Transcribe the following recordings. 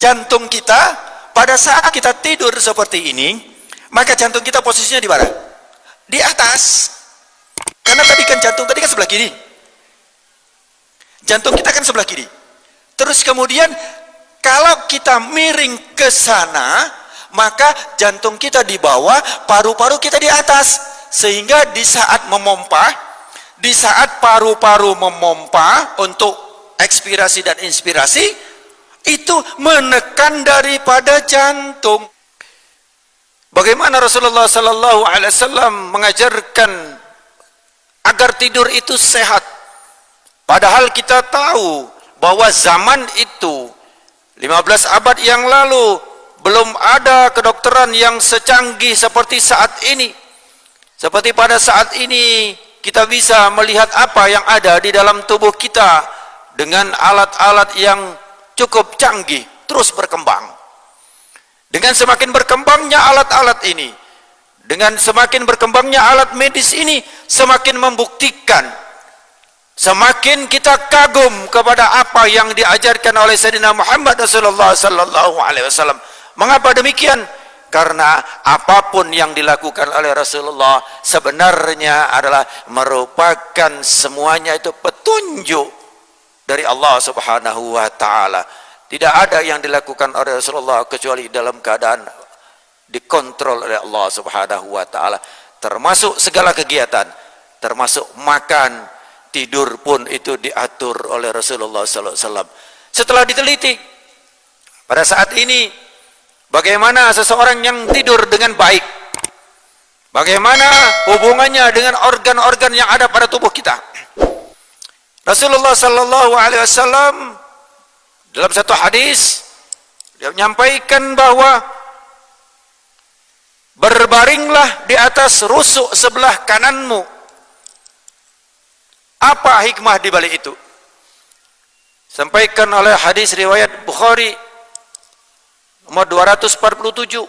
jantung kita pada saat kita tidur seperti ini, maka jantung kita posisinya di mana? Di atas. Karena tadi kan jantung tadi kan sebelah kiri. Jantung kita kan sebelah kiri. Terus kemudian kalau kita miring ke sana, maka jantung kita di bawah, paru-paru kita di atas. Sehingga di saat memompa, di saat paru-paru memompa untuk ekspirasi dan inspirasi, itu menekan daripada jantung. Bagaimana Rasulullah sallallahu alaihi wasallam mengajarkan agar tidur itu sehat? Padahal kita tahu bahwa zaman itu 15 abad yang lalu belum ada kedokteran yang secanggih seperti saat ini. Seperti pada saat ini kita bisa melihat apa yang ada di dalam tubuh kita dengan alat-alat yang cukup canggih, terus berkembang. Dengan semakin berkembangnya alat-alat ini, dengan semakin berkembangnya alat medis ini, semakin membuktikan, semakin kita kagum kepada apa yang diajarkan oleh Sayyidina Muhammad Rasulullah sallallahu alaihi wasallam. Mengapa demikian? Karena apapun yang dilakukan oleh Rasulullah sebenarnya adalah merupakan semuanya itu petunjuk dari Allah Subhanahu wa taala. Tidak ada yang dilakukan oleh Rasulullah kecuali dalam keadaan dikontrol oleh Allah Subhanahu wa taala, termasuk segala kegiatan, termasuk makan, tidur pun itu diatur oleh Rasulullah sallallahu alaihi wasallam. Setelah diteliti pada saat ini bagaimana seseorang yang tidur dengan baik, bagaimana hubungannya dengan organ-organ yang ada pada tubuh kita. Rasulullah sallallahu alaihi wasallam dalam satu hadis dia menyampaikan bahwa berbaringlah di atas rusuk sebelah kananmu. Apa hikmah di balik itu? Sampaikan oleh hadis riwayat Bukhari nomor 247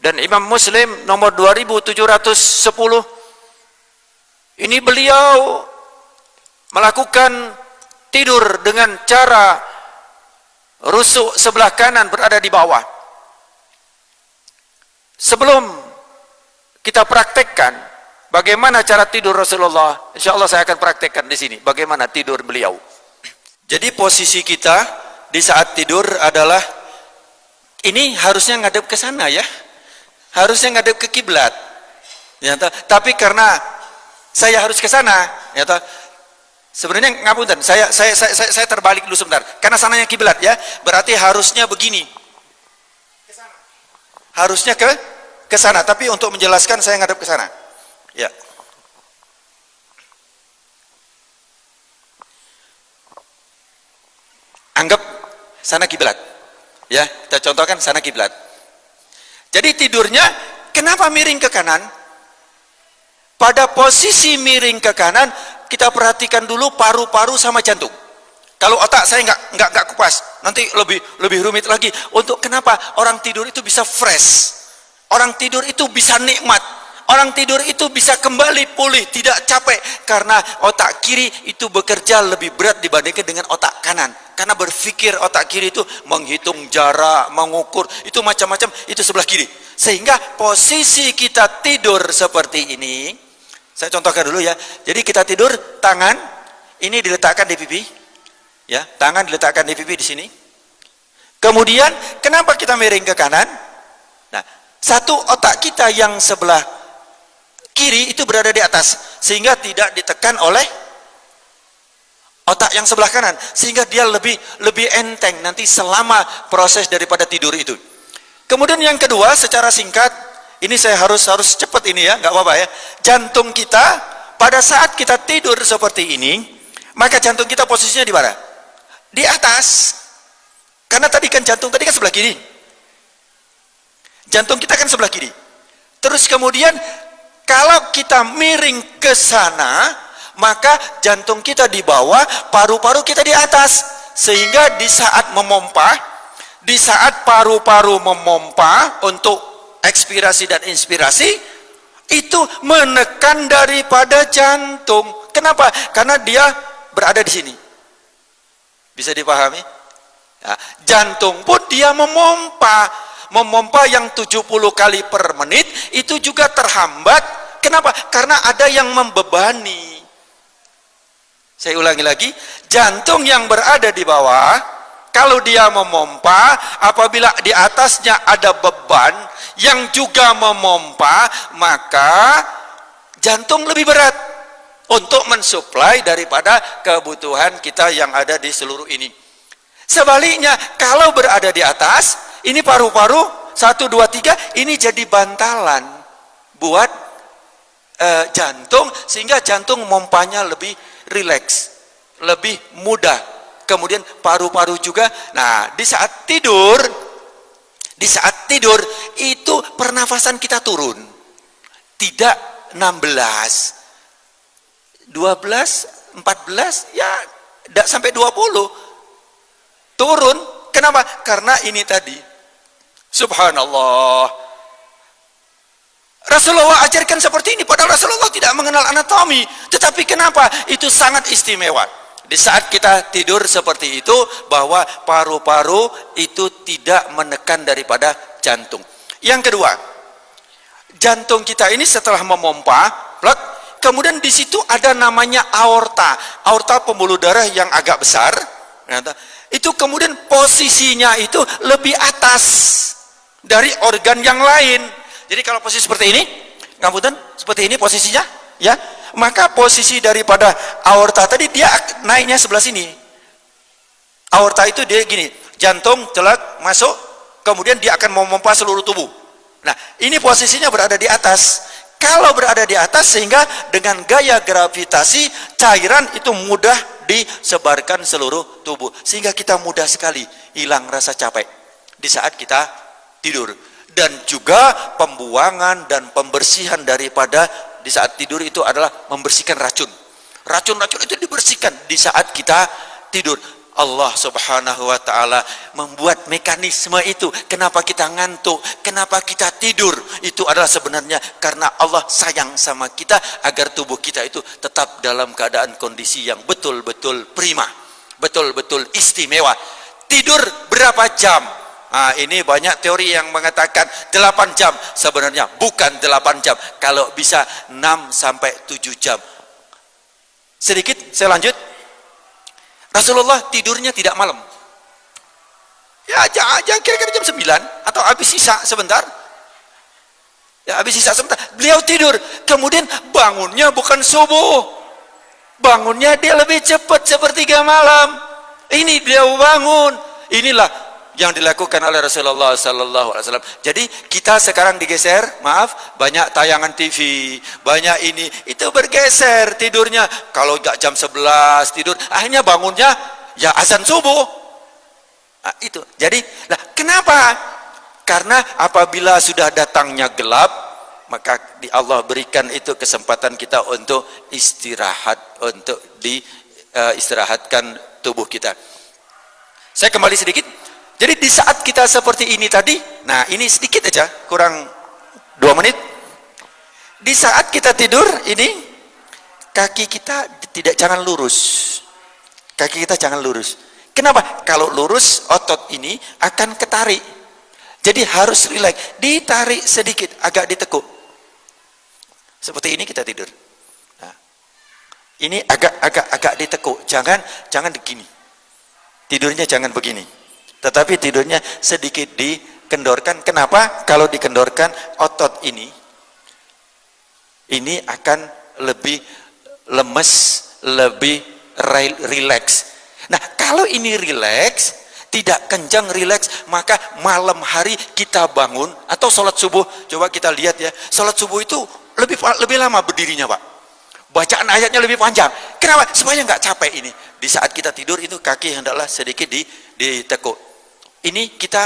dan Imam Muslim nomor 2710. Ini beliau melakukan tidur dengan cara rusuk sebelah kanan berada di bawah. Sebelum kita praktekkan bagaimana cara tidur Rasulullah, insya Allah saya akan praktekkan di sini bagaimana tidur beliau. Jadi posisi kita di saat tidur adalah ini harusnya ngadep ke sana ya, harusnya ngadep ke kiblat. Ya, tapi karena saya harus ke sana, ya, sebenarnya ngapunten, saya terbalik dulu sebentar. Karena sananya kiblat ya, berarti harusnya begini. Harusnya ke sana, tapi untuk menjelaskan saya ngadep ke sana. Ya. Anggap sana kiblat. Ya, kita contohkan sana kiblat. Jadi tidurnya kenapa miring ke kanan? Pada posisi miring ke kanan, kita perhatikan dulu paru-paru sama jantung. Kalau otak saya nggak kupas, nanti lebih rumit lagi. Untuk kenapa orang tidur itu bisa fresh, orang tidur itu bisa nikmat, orang tidur itu bisa kembali pulih, tidak capek, karena otak kiri itu bekerja lebih berat dibandingkan dengan otak kanan. Karena berpikir otak kiri itu menghitung jarak, mengukur, itu macam-macam, itu sebelah kiri. Sehingga posisi kita tidur seperti ini, saya contohkan dulu ya. Jadi kita tidur, tangan ini diletakkan di pipi, ya, tangan diletakkan di pipi di sini. Kemudian kenapa kita miring ke kanan? Nah, satu otak kita yang sebelah kiri itu berada di atas, sehingga tidak ditekan oleh otak yang sebelah kanan, sehingga dia lebih enteng nanti selama proses daripada tidur itu. Kemudian yang kedua, secara singkat, ini saya harus cepat ini ya, nggak apa-apa ya. Jantung kita pada saat kita tidur seperti ini, maka jantung kita posisinya di mana? Di atas. Karena tadi kan jantung tadi kan sebelah kiri. Jantung kita kan sebelah kiri. Terus kemudian kalau kita miring ke sana, maka jantung kita di bawah, paru-paru kita di atas. Sehingga di saat memompa, di saat paru-paru memompa untuk ekspirasi dan inspirasi, itu menekan daripada jantung. Kenapa? Karena dia berada di sini. Bisa dipahami? Ya, jantung pun dia memompa yang 70 kali per menit itu juga terhambat. Kenapa? Karena ada yang membebani. Saya ulangi lagi, jantung yang berada di bawah, kalau dia memompa, apabila di atasnya ada beban yang juga memompa, maka jantung lebih berat untuk mensuplai daripada kebutuhan kita yang ada di seluruh ini. Sebaliknya, kalau berada di atas, ini paru-paru 1, 2, 3, ini jadi bantalan buat jantung, sehingga jantung mompanya lebih rileks, lebih mudah. Kemudian paru-paru juga. Nah, di saat tidur itu pernafasan kita turun. Tidak 16, 12, 14, ya tidak sampai 20. Turun. Kenapa? Karena ini tadi. Subhanallah. Rasulullah ajarkan seperti ini, padahal Rasulullah tidak mengenal anatomi. Tetapi kenapa? Itu sangat istimewa. Di saat kita tidur seperti itu, bahwa paru-paru itu tidak menekan daripada jantung. Yang kedua, jantung kita ini setelah memompa, kemudian di situ ada namanya aorta. Aorta pembuluh darah yang agak besar. Itu kemudian posisinya itu lebih atas dari organ yang lain. Jadi kalau posisi seperti ini, ngapunten, seperti ini posisinya, ya, maka posisi daripada aorta tadi dia naiknya sebelah sini. Aorta itu dia gini, jantung celak masuk, kemudian dia akan memompa seluruh tubuh. Nah, ini posisinya berada di atas. Kalau berada di atas, sehingga dengan gaya gravitasi cairan itu mudah disebarkan seluruh tubuh, sehingga kita mudah sekali hilang rasa capek di saat kita tidur. Dan juga pembuangan dan pembersihan daripada di saat tidur itu adalah membersihkan racun. Racun-racun itu dibersihkan di saat kita tidur. Allah subhanahu wa ta'ala membuat mekanisme itu. Kenapa kita ngantuk, kenapa kita tidur, itu adalah sebenarnya karena Allah sayang sama kita, agar tubuh kita itu tetap dalam keadaan kondisi yang betul-betul prima, betul-betul istimewa. Tidur berapa jam? Nah, ini banyak teori yang mengatakan 8 jam. Sebenarnya bukan 8 jam. Kalau bisa 6 sampai 7 jam. Sedikit saya lanjut. Rasulullah tidurnya tidak malam. Ya, aja kira-kira jam 9 atau habis sisa sebentar. Ya, habis sisa sebentar. Beliau tidur. Kemudian bangunnya bukan subuh. Bangunnya dia lebih cepat, sepertiga malam. Ini beliau bangun. Inilah yang dilakukan oleh Rasulullah sallallahu alaihi wasallam. Jadi kita sekarang digeser, maaf, banyak tayangan TV, banyak ini, itu bergeser tidurnya. Kalau enggak jam 11 tidur, akhirnya bangunnya ya azan subuh. Nah, itu. Jadi, kenapa? Karena apabila sudah datangnya gelap, maka Allah berikan itu kesempatan kita untuk istirahat, untuk istirahatkan tubuh kita. Saya kembali sedikit. Jadi di saat kita seperti ini tadi, nah ini sedikit aja, kurang 2 menit. Di saat kita tidur ini, kaki kita jangan lurus. Kaki kita jangan lurus. Kenapa? Kalau lurus, otot ini akan ketarik. Jadi harus rileks, ditarik sedikit, agak ditekuk. Seperti ini kita tidur. Nah, ini agak ditekuk, jangan begini. Tidurnya jangan begini. Tetapi tidurnya sedikit dikendorkan. Kenapa? Kalau dikendorkan, otot ini akan lebih lemes, lebih rileks. Nah, kalau ini rileks, tidak kencang rileks, maka malam hari kita bangun atau sholat subuh. Coba kita lihat ya, sholat subuh itu lebih lama berdirinya, Pak. Bacaan ayatnya lebih panjang. Kenapa? Supaya nggak capek ini. Di saat kita tidur itu kaki hendaklah sedikit ditekuk. Ini kita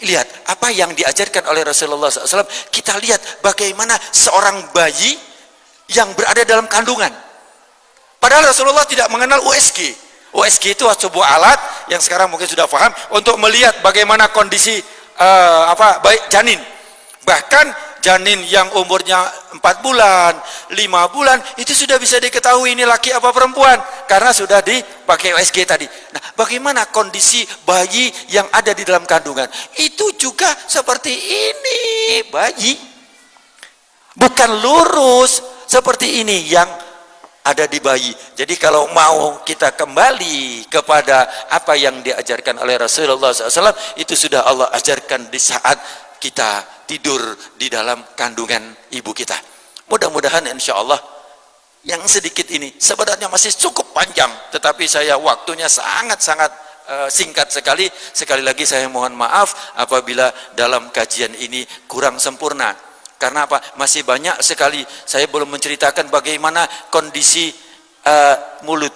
lihat apa yang diajarkan oleh Rasulullah SAW. Kita lihat bagaimana seorang bayi yang berada dalam kandungan. Padahal Rasulullah tidak mengenal USG. USG itu sebuah alat yang sekarang mungkin sudah paham untuk melihat bagaimana kondisi baik janin. Bahkan janin yang umurnya 4 bulan, 5 bulan, itu sudah bisa diketahui ini laki apa perempuan, karena sudah dipakai USG tadi. Nah, bagaimana kondisi bayi yang ada di dalam kandungan? Itu juga seperti ini, bayi. Bukan lurus, seperti ini yang ada di bayi. Jadi kalau mau kita kembali kepada apa yang diajarkan oleh Rasulullah SAW, itu sudah Allah ajarkan di saat kita tidur di dalam kandungan ibu kita. Mudah-mudahan insya Allah yang sedikit ini sebenarnya masih cukup panjang, tetapi saya waktunya sangat-sangat singkat sekali. Sekali lagi saya mohon maaf apabila dalam kajian ini kurang sempurna. Karena apa? Masih banyak sekali saya belum menceritakan bagaimana kondisi mulut,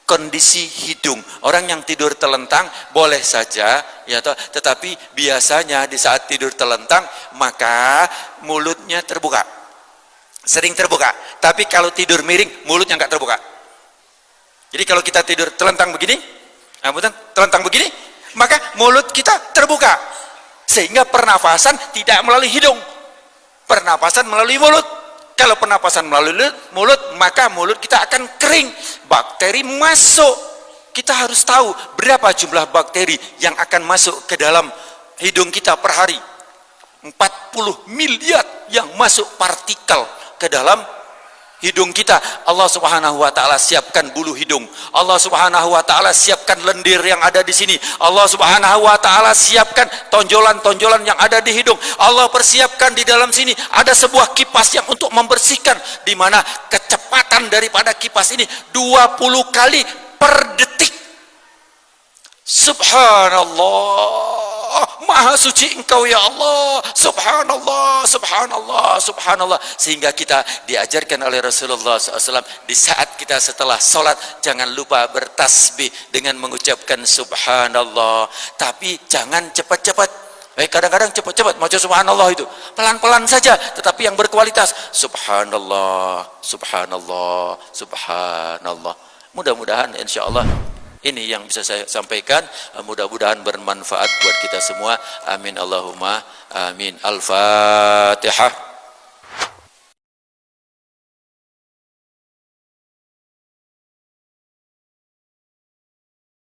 kondisi hidung. Orang yang tidur telentang boleh saja, ya toh, tetapi biasanya di saat tidur telentang maka mulutnya terbuka, sering terbuka. Tapi kalau tidur miring mulutnya nggak terbuka. Jadi kalau kita tidur telentang begini, telentang begini, maka mulut kita terbuka, sehingga pernafasan tidak melalui hidung. Pernapasan melalui mulut. Kalau pernapasan melalui mulut, maka mulut kita akan kering, bakteri masuk. Kita harus tahu berapa jumlah bakteri yang akan masuk ke dalam hidung kita per hari. 40 miliar yang masuk partikel ke dalam hidung kita. Allah Subhanahu wa taala siapkan bulu hidung. Allah Subhanahu wa taala siapkan lendir yang ada di sini. Allah Subhanahu wa taala siapkan tonjolan-tonjolan yang ada di hidung. Allah persiapkan di dalam sini ada sebuah kipas yang untuk membersihkan, di mana kecepatan daripada kipas ini 20 kali per detik. Subhanallah. Maha suci engkau ya Allah. Subhanallah, subhanallah, subhanallah. Sehingga kita diajarkan oleh Rasulullah SAW, di saat kita setelah sholat jangan lupa bertasbih dengan mengucapkan subhanallah. Tapi jangan cepat-cepat. Kadang-kadang cepat-cepat maca subhanallah itu pelan-pelan saja, tetapi yang berkualitas. Subhanallah, subhanallah, subhanallah. Mudah-mudahan insya Allah ini yang bisa saya sampaikan, mudah-mudahan bermanfaat buat kita semua. Amin Allahumma amin. Al-Fatihah.